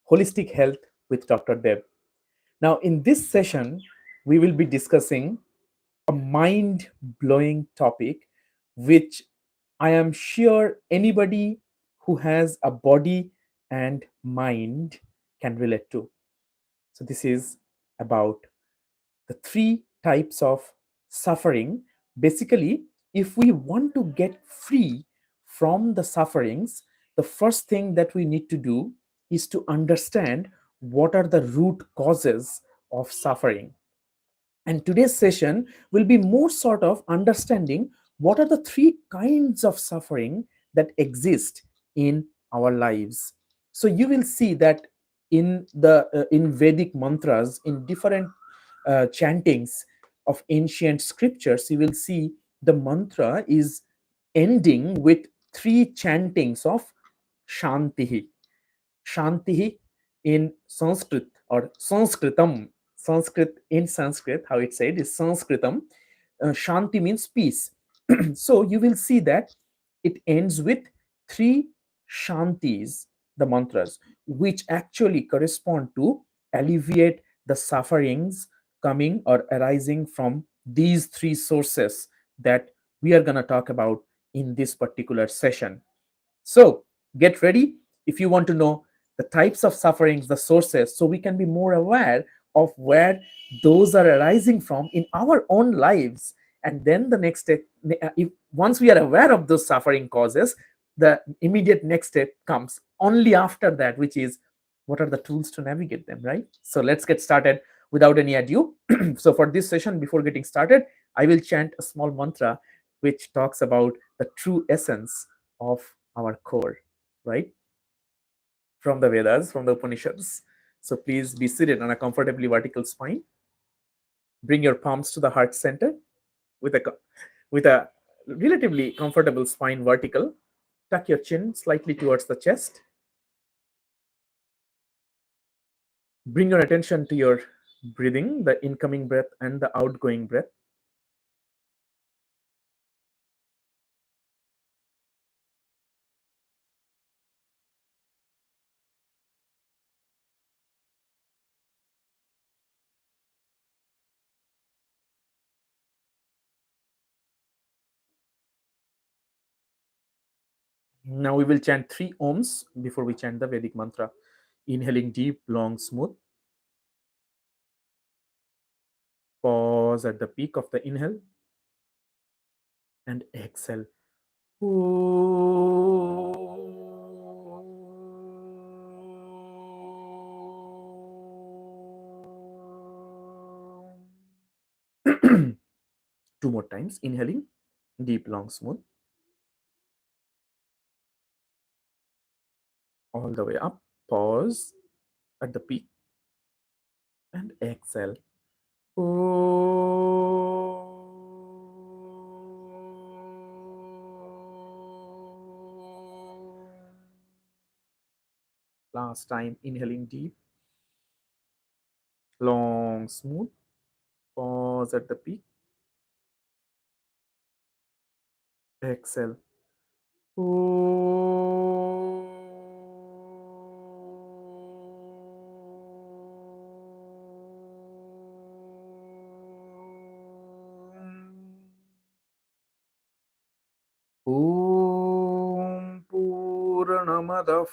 Holistic Health with Dr. Deb. Now, in this session, we will be discussing a mind blowing topic, which I am sure anybody who has a body and mind can relate to. So, this is about the three types of suffering. Basically, if we want to get free from the sufferings, the first thing that we need to do is to understand what are the root causes of suffering. And today's session will be more sort of understanding what are the three kinds of suffering that exist in our lives. So you will see that in Vedic mantras, in different chantings of ancient scriptures, you will see the mantra is ending with three chantings of Shantihi. Shantihi in Sanskrit or Sanskritam. Sanskrit in Sanskrit, how it's said is Sanskritam. Shanti means peace. So you will see that it ends with three Shantis, the mantras, which actually correspond to alleviate the sufferings coming or arising from these three sources that we are going to talk about in this particular session. So get ready if you want to know the types of sufferings, the sources, so we can be more aware of where those are arising from in our own lives. And then the next step, once we are aware of those suffering causes, the immediate next step comes only after that, which is what are the tools to navigate them, right? So let's get started without any ado. So for this session, before getting started, I will chant a small mantra which talks about the true essence of our core, right? From the Vedas, from the Upanishads. So please be seated on a comfortably vertical spine. Bring your palms to the heart center with a relatively comfortable spine vertical. Tuck your chin slightly towards the chest. Bring your attention to your breathing, the incoming breath and the outgoing breath. Now we will chant three Oms before we chant the Vedic mantra. Inhaling deep, long, smooth. Pause at the peak of the inhale and exhale. Two more times. Inhaling deep, long, smooth. All the way up. Pause at the peak and exhale. Last time. Inhaling deep, long, smooth. Pause at the peak. Exhale. Om Pūrṇamadaḥ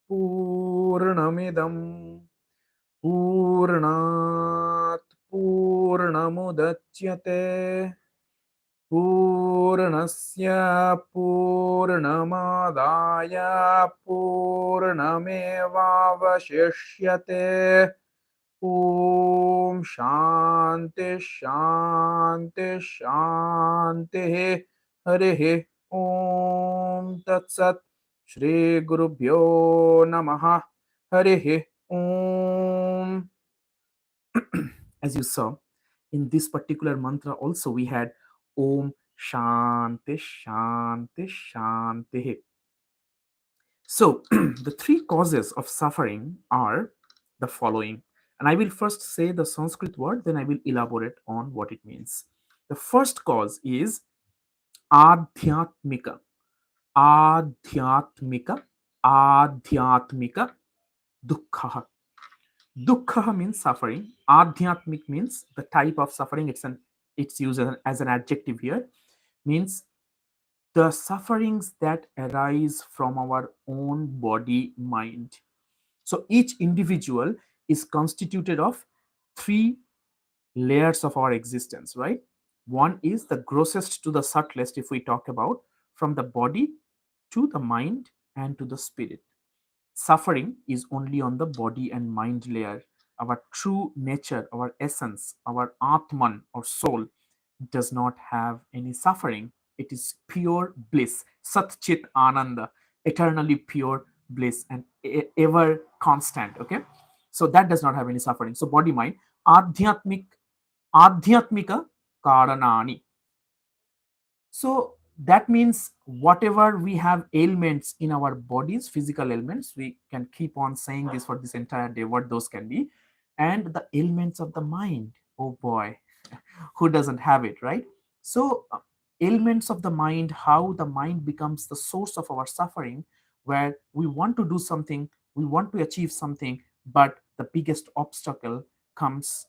Pūrṇamidam Pūrṇāt Pūrṇamudachyate Pūrṇasya Pūrṇamadāya Pūrṇamevavashishyate. Om Shanti Shanti Shanti. Harihi Om Tat Sat. Shri Gurubhyo Namaha. Harihi Om. As you saw, in this particular mantra also we had Om Shanti Shanti Shanti. So the three causes of suffering are the following. And I will first say the Sanskrit word, then I will elaborate on what it means. The first cause is Adhyatmika. Adhyatmika. Adhyatmika. dukkha. Dukkha means suffering. Adhyatmic means the type of suffering. It's used as an adjective here. Means the sufferings that arise from our own body mind. So each individual is constituted of three layers of our existence, right? One is the grossest to the subtlest, if we talk about from the body to the mind and to the spirit. Suffering is only on the body and mind layer. Our true nature, our essence, our Atman or soul does not have any suffering. It is pure bliss, Sat Chit Ananda, eternally pure bliss and ever constant. Okay, so that does not have any suffering. So body mind, adhyatmika karanani. So that means whatever we have ailments in our bodies, physical ailments, we can keep on saying this for this entire day, what those can be. And the ailments of the mind, oh boy, who doesn't have it, right? So ailments of the mind, how the mind becomes the source of our suffering, where we want to do something, we want to achieve something, but the biggest obstacle comes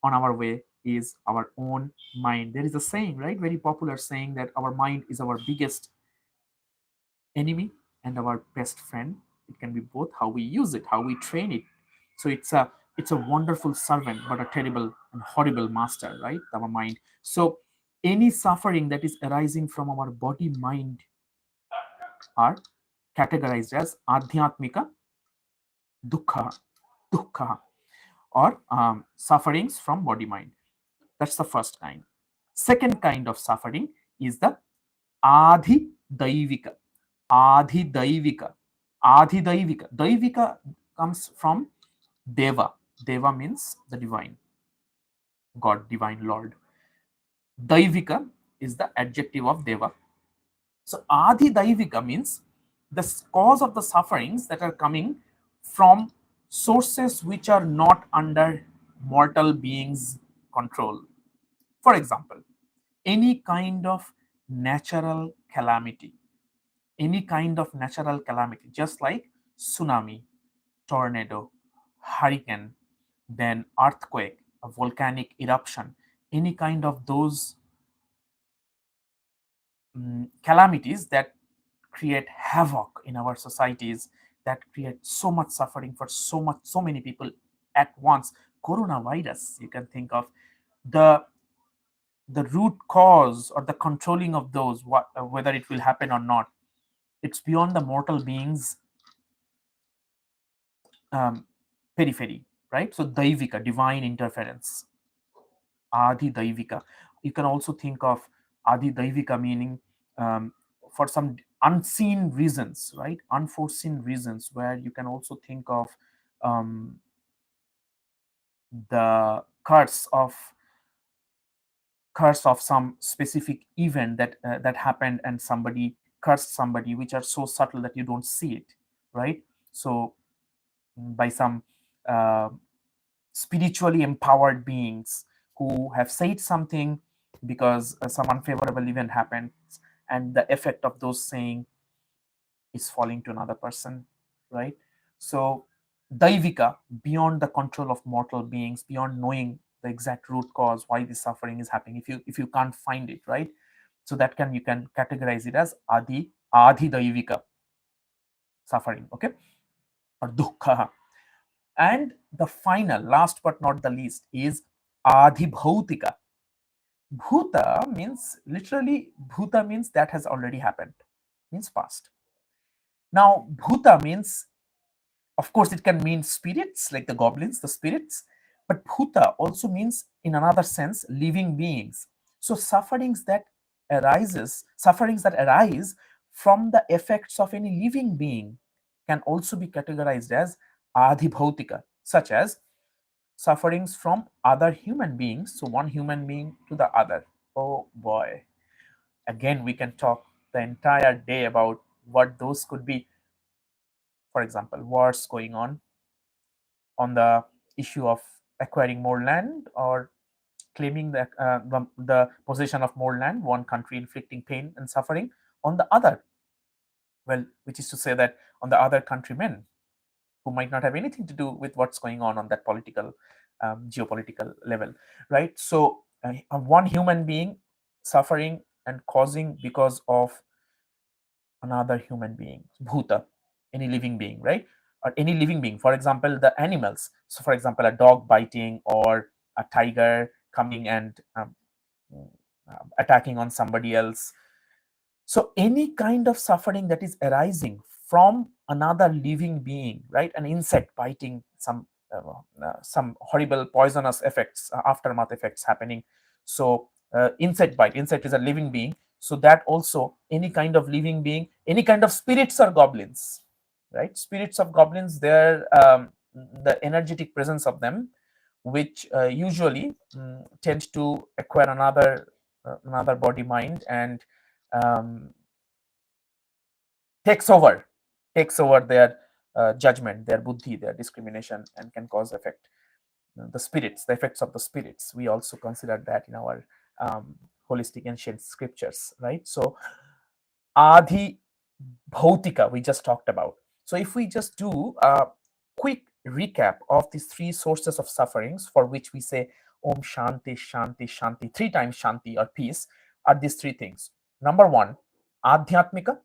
on our way is our own mind. There is a saying, right? Very popular saying that our mind is our biggest enemy and our best friend. It can be both, how we use it, how we train it. So it's a wonderful servant, but a terrible and horrible master, right? Our mind. So any suffering that is arising from our body mind are categorized as adhyatmika dukkha, dukkha, or sufferings from body mind. That's the first kind. Second kind of suffering is the adhi daivika. Adhi daivika. Adhi daivika. Daivika comes from deva. Deva means the divine, God, divine Lord. Daivika is the adjective of deva. So Adi Daivika means the cause of the sufferings that are coming from sources which are not under mortal beings' control. For example, any kind of natural calamity, any kind of natural calamity, just like tsunami, tornado, hurricane, then earthquake, a volcanic eruption, any kind of those calamities that create havoc in our societies, that create so much suffering for so many people at once. Coronavirus, you can think of the the root cause or the controlling of those, whether it will happen or not, it's beyond the mortal beings um, periphery, right? So daivika, divine interference, adi daivika. You can also think of adi daivika meaning for some unseen reasons, right? Unforeseen reasons, where you can also think of um, the curse of some specific event that happened and somebody cursed somebody, which are so subtle that you don't see it, right? So by some uh, spiritually empowered beings who have said something because some unfavorable event happened, and the effect of those saying is falling to another person, right? So daivika, beyond the control of mortal beings, beyond knowing the exact root cause why this suffering is happening, if you can't find it, right? So that can, you can categorize it as adi daivika suffering, okay, or dukkha. And the final, last but not the least, is adhibhautika. Bhuta means, literally, bhuta means that has already happened, means past. Now, bhuta means, of course, it can mean spirits, like the goblins, the spirits, but bhuta also means, in another sense, living beings. So sufferings that arise from the effects of any living being can also be categorized as adhibhautika, such as sufferings from other human beings, so one human being to the other. Oh boy, again we can talk the entire day about what those could be. For example, wars going on the issue of acquiring more land, or claiming the possession of more land, one country inflicting pain and suffering on the other, well, which is to say that on the other countrymen, who might not have anything to do with what's going on that political, geopolitical level, right? So one human being suffering and causing because of another human being, bhuta, any living being, right? Or any living being, for example, the animals. So for example, a dog biting or a tiger coming and attacking on somebody else. So any kind of suffering that is arising from another living being, right? An insect biting, some horrible poisonous effects, aftermath effects happening. So insect bite, insect is a living being. So that also, any kind of living being, any kind of spirits or goblins, right? Spirits of goblins, they're the energetic presence of them, which usually tend to acquire another body mind and um, takes over their judgment, their buddhi, their discrimination, and can cause effect. The spirits, the effects of the spirits, we also consider that in our holistic ancient scriptures, right? So adi bhautika we just talked about. So if we just do a quick recap of these three sources of sufferings for which we say om shanti shanti shanti, three times shanti or peace, are these three things. Number one, adhyatmika,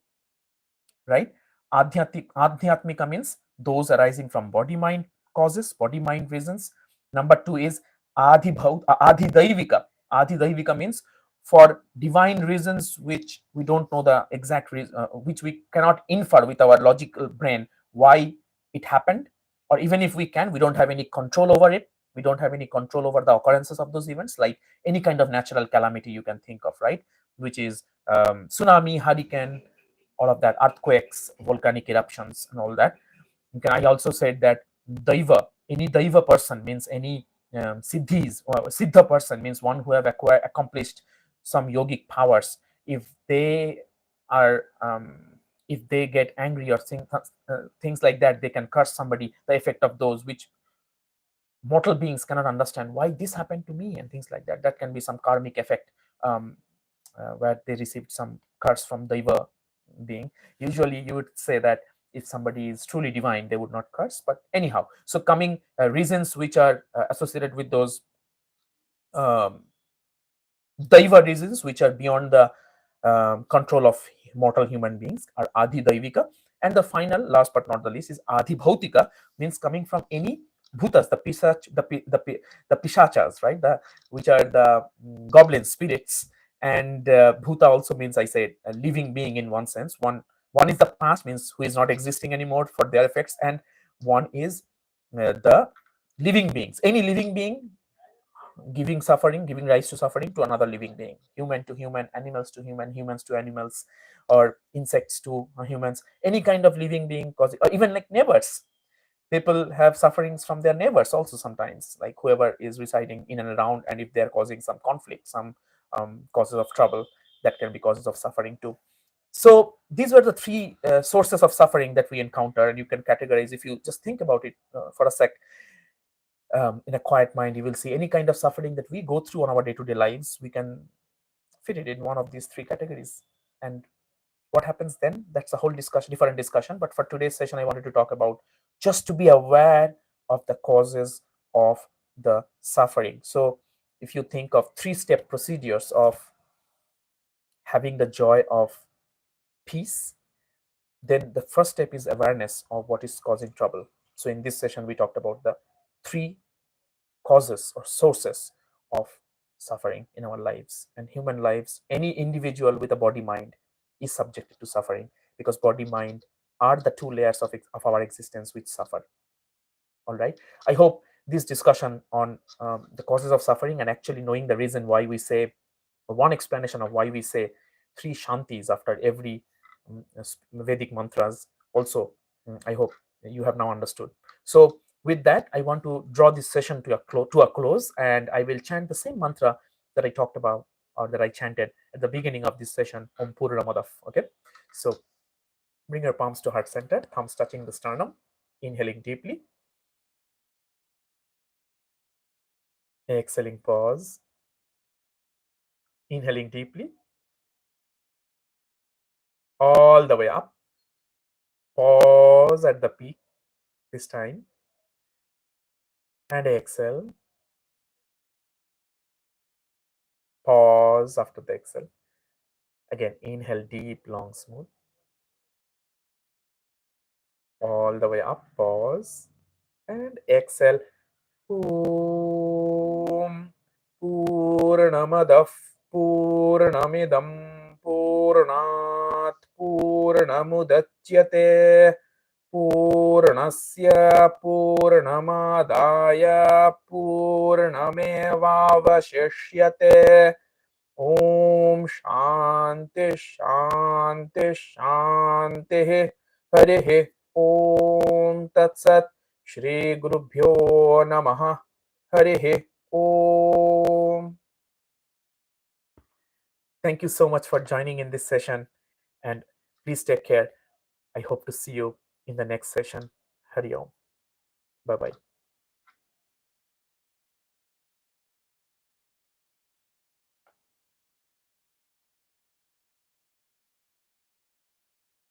right? Adhyatmika means those arising from body mind causes, body mind reasons. Number two is adhidaivika. Adhidaivika means for divine reasons which we don't know the exact reason, which we cannot infer with our logical brain why it happened, or even if we can, we don't have any control over it. We don't have any control over the occurrences of those events, like any kind of natural calamity you can think of, right? Which is tsunami, hurricane, all of that, earthquakes, volcanic eruptions, and all that. I also said that daiva, any daiva person means any siddhis, or siddha person means one who have accomplished some yogic powers. If they are if they get angry or things like that, they can curse somebody, the effect of those which mortal beings cannot understand, why this happened to me, and things like that. That can be some karmic effect, um, where they received some curse from daiva being. Usually you would say that if somebody is truly divine, they would not curse, but anyhow, so coming reasons which are associated with those um, daiva reasons which are beyond the control of mortal human beings are adi daivika. And the final, last but not the least, is adi bhautika, means coming from any bhutas, the pisach, the pishachas, right? The which are the goblin spirits. And bhuta also means, I said, a living being in one sense. One is the past, means who is not existing anymore for their effects, and one is the living beings, any living being giving suffering, giving rise to suffering to another living being, human to human, animals to human, humans to animals, or insects to humans, any kind of living being causing, or even like neighbors. People have sufferings from their neighbors also sometimes, like whoever is residing in and around, and if they're causing some conflict, some causes of trouble, that can be causes of suffering too. So these were the three sources of suffering that we encounter, and you can categorize, if you just think about it for a sec, in a quiet mind, you will see any kind of suffering that we go through on our day-to-day lives, we can fit it in one of these three categories. And what happens then, that's a whole discussion, different discussion. But for today's session, I wanted to talk about just to be aware of the causes of the suffering. So if you think of three-step procedures of having the joy of peace, then the first step is awareness of what is causing trouble. So in this session, we talked about the three causes or sources of suffering in our lives and human lives. Any individual with a body mind is subjected to suffering, because body mind are the two layers of our existence which suffer. All right, I hope this discussion on the causes of suffering, and actually knowing the reason why we say, or one explanation of why we say three shantis after every Vedic mantras also, I hope you have now understood. So with that, I want to draw this session to a close, and I will chant the same mantra that I talked about, or that I chanted at the beginning of this session, Om Pūrṇamadaḥ. Okay, so bring your palms to heart center, thumbs touching the sternum, inhaling deeply, exhaling, pause, inhaling deeply, all the way up, pause at the peak, this time. And exhale. Pause after the exhale. Again, inhale deep, long, smooth. All the way up. Pause. And exhale. Om Pūrṇamadaḥ Pūrṇamidam Pūrṇāt Pūrṇamudachyate Pūrṇasya Pūrṇamadāya Pūrṇamevavashishyate. Om Shanti Shanti Shanti. Harihi Om Tat Sat. Shri Gurubhyo Namaha. Harihi Om. Thank you so much for joining in this session, and please take care. I hope to see you in the next session. Hari Om. Bye bye.